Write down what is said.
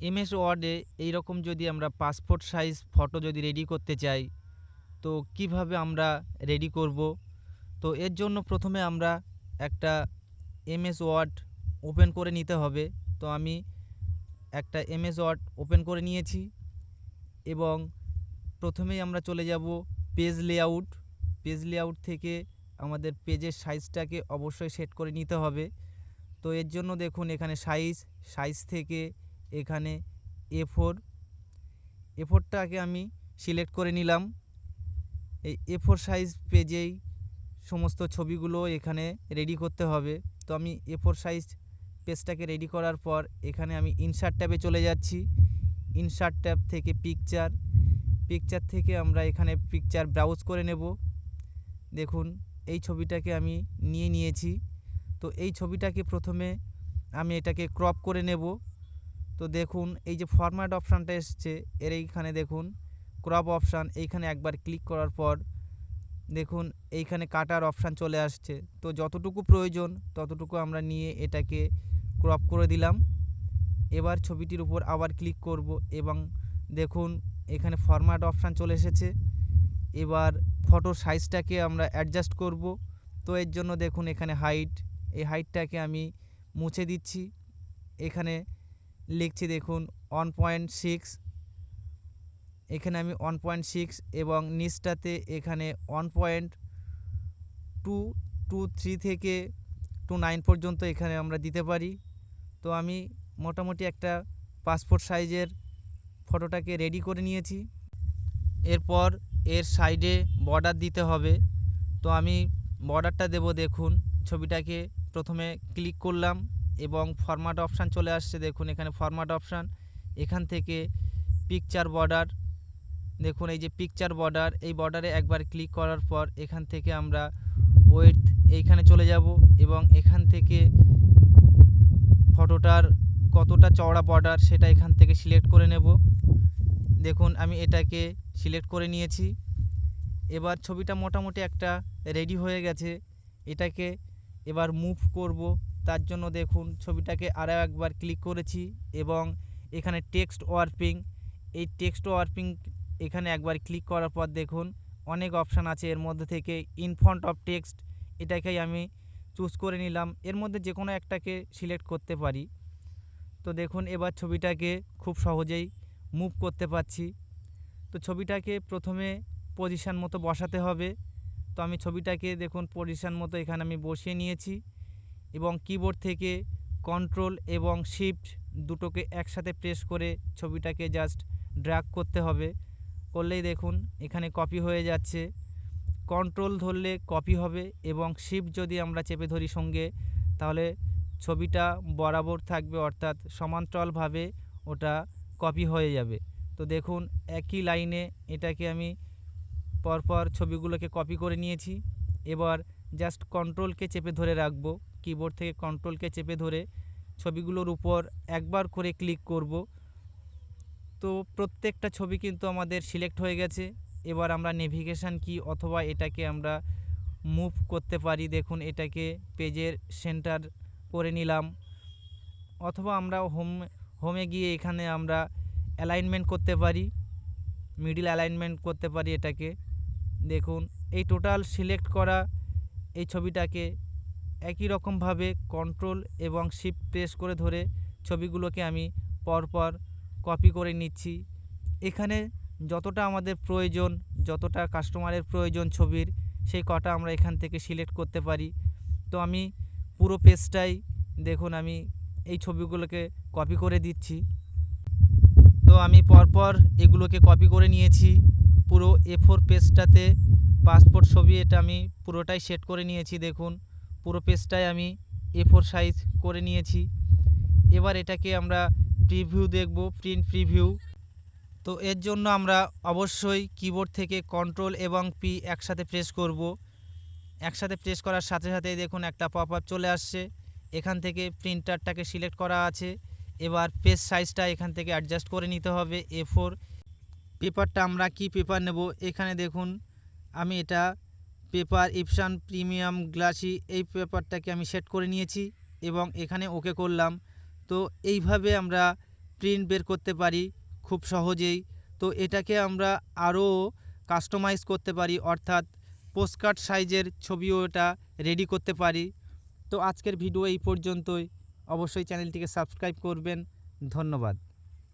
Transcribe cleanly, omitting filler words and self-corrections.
MS ওয়ার্ডে এইরকম যদি আমরা পাসপোর্ট সাইজ ফটো যদি রেডি করতে চাই, তো কিভাবে আমরা রেডি করব? তো এর জন্য প্রথমে আমরা একটা এমএস ওয়ার্ড ওপেন করে নিতে হবে। তো আমি একটা এমএস ওয়ার্ড ওপেন করে নিয়েছি এবং প্রথমেই আমরা চলে যাব পেজ লেআউট। পেজ লেআউট থেকে আমাদের পেজের সাইজটাকে অবশ্যই সেট করে নিতে হবে। তো এর জন্য দেখুন এখানে সাইজ থেকে এখানে এ4টাকে আমি সিলেক্ট করে নিলাম। এই এ4 সাইজ পেজেই সমস্ত ছবিগুলো এখানে রেডি করতে হবে। তো আমি এ4 সাইজ পেজটাকে রেডি করার পর এখানে আমি ইনসার্ট ট্যাবে চলে যাচ্ছি। ইনসার্ট ট্যাব থেকে পিকচার থেকে আমরা এখানে পিকচার ব্রাউজ করে নেব। দেখুন এই ছবিটাকে আমি নিয়েছি। তো এই ছবিটাকে প্রথমে আমি এটাকে ক্রপ করে নেব। তো দেখুন এই যে ফরম্যাট অপশানটা এসছে, এর এইখানে দেখুন ক্রপ অপশান, এইখানে একবার ক্লিক করার পর দেখুন এইখানে কাটার অপশান চলে আসছে। তো যতটুকু প্রয়োজন ততটুকু আমরা নিয়ে এটাকে ক্রপ করে দিলাম। এবার ছবিটির উপর আবার ক্লিক করব এবং দেখুন এখানে ফরম্যাট অপশান চলে এসেছে। এবার ফটোর সাইজটাকে আমরা অ্যাডজাস্ট করব। তো এর জন্য দেখুন এখানে এই হাইটটাকে আমি মুছে দিচ্ছি। এখানে লিখছি দেখুন 1.6, এখানে আমি 1.6 এবং নিচটাতে এখানে 1.223 থেকে 29 পর্যন্ত এখানে আমরা দিতে পারি। তো আমি মোটামুটি একটা পাসপোর্ট সাইজের ফটোটাকে রেডি করে নিয়েছি। এরপর এর সাইডে বর্ডার দিতে হবে। তো আমি বর্ডারটা দেব। দেখুন ছবিটাকে প্রথমে ক্লিক করলাম এবং ফরম্যাট অপশান চলে আসছে। দেখুন এখানে ফরম্যাট অপশান, এখান থেকে পিকচার বর্ডার, দেখুন এই যে পিকচার বর্ডার, এই বর্ডারে একবার ক্লিক করার পর এখান থেকে আমরা উইডথ এইখানে চলে যাব এবং এখান থেকে ফটোটার কতটা চওড়া বর্ডার সেটা এখান থেকে সিলেক্ট করে নেব। দেখুন আমি এটাকে সিলেক্ট করে নিয়েছি। এবার ছবিটা মোটামুটি একটা রেডি হয়ে গেছে। এটাকে এবার মুভ করব। তার জন্য দেখুন ছবিটাকে আরও একবার ক্লিক করেছি এবং এখানে টেক্সট ওয়ার্পিং, এই টেক্সট ওয়ার্পিং এখানে একবার ক্লিক করার পর দেখুন অনেক অপশান আছে। এর মধ্যে থেকে ইন ফ্রন্ট অফ টেক্সট এটাকেই আমি চুজ করে নিলাম। এর মধ্যে যে কোনো একটাকে সিলেক্ট করতে পারি। তো দেখুন এবার ছবিটাকে খুব সহজেই মুভ করতে পারছি। তো ছবিটাকে প্রথমে পজিশান মতো বসাতে হবে। তো আমি ছবিটাকে দেখুন পজিশান মতো এখানে আমি বসিয়ে নিয়েছি এবং কিবোর্ড থেকে কন্ট্রোল এবং শিফট দুটোকে একসাথে প্রেস করে ছবিটাকে জাস্ট ড্র্যাগ করতে হবে। করলেই দেখুন এখানে কপি হয়ে যাচ্ছে। কন্ট্রোল ধরলে কপি হবে এবং শিফট যদি আমরা চেপে ধরি সঙ্গে, তাহলে ছবিটা বরাবর থাকবে, অর্থাৎ সমান্তরালভাবে ওটা কপি হয়ে যাবে। তো দেখুন একই লাইনে এটাকে আমি পরপর ছবিগুলোকে কপি করে নিয়েছি। এবার জাস্ট কন্ট্রোলকে চেপে ধরে রাখবো। কিবোর্ড থেকে কন্ট্রোলকে চেপে ধরে ছবিগুলোর উপর একবার করে ক্লিক করব। তো প্রত্যেকটা ছবি কিন্তু আমাদের সিলেক্ট হয়ে গেছে। এবার আমরা নেভিগেশন কি অথবা এটাকে আমরা মুভ করতে পারি। দেখুন এটাকে পেজের সেন্টার করে নিলাম, অথবা আমরা হোমে গিয়ে এখানে আমরা অ্যালাইনমেন্ট করতে পারি, মিডিল অ্যালাইনমেন্ট করতে পারি এটাকে। দেখুন এই টোটাল সিলেক্ট করা এই ছবিটাকে একই রকমভাবে কন্ট্রোল এবং শিফট প্রেস করে ধরে ছবিগুলোকে আমি পরপর কপি করে নিচ্ছি। এখানে যতটা আমাদের প্রয়োজন, যতটা কাস্টমারের প্রয়োজন ছবির, সেই কটা আমরা এখান থেকে সিলেক্ট করতে পারি। তো আমি পুরো পেজটাই দেখুন আমি এই ছবিগুলোকে কপি করে দিচ্ছি। তো আমি পরপর এগুলোকে কপি করে নিয়েছি। পুরো এ4 পেজটাতে পাসপোর্ট ছবি এটা আমি পুরোটাই সেট করে নিয়েছি। দেখুন পুরো পেজটাই আমি এ4 সাইজ করে নিয়েছি। এবার এটাকে আমরা প্রিভিউ দেখব, প্রিন্ট প্রিভিউ। তো এর জন্য আমরা অবশ্যই কিবোর্ড থেকে কন্ট্রোল এবং পি একসাথে প্রেস করব। একসাথে প্রেস করার সাথে সাথেই দেখুন একটা পপ আপ চলে আসছে। এখান থেকে প্রিন্টারটাকে সিলেক্ট করা আছে। এবার পেজ সাইজটা এখান থেকে অ্যাডজাস্ট করে নিতে হবে। এ4 পেপারটা আমরা কি পেপার নেব, এখানে দেখুন আমি এটা পেপার ইপসান প্রিমিয়াম গ্লাসি এই পেপারটাকে আমি সেট করে নিয়েছি এবং এখানে ওকে করলাম। তো এইভাবে আমরা প্রিন্ট বের করতে পারি খুব সহজেই। তো এটাকে আমরা আরও কাস্টমাইজ করতে পারি, অর্থাৎ পোস্টকার্ড সাইজের ছবিও এটা রেডি করতে পারি। তো আজকের ভিডিও এই পর্যন্তই। অবশ্যই চ্যানেলটিকে সাবস্ক্রাইব করবেন। ধন্যবাদ।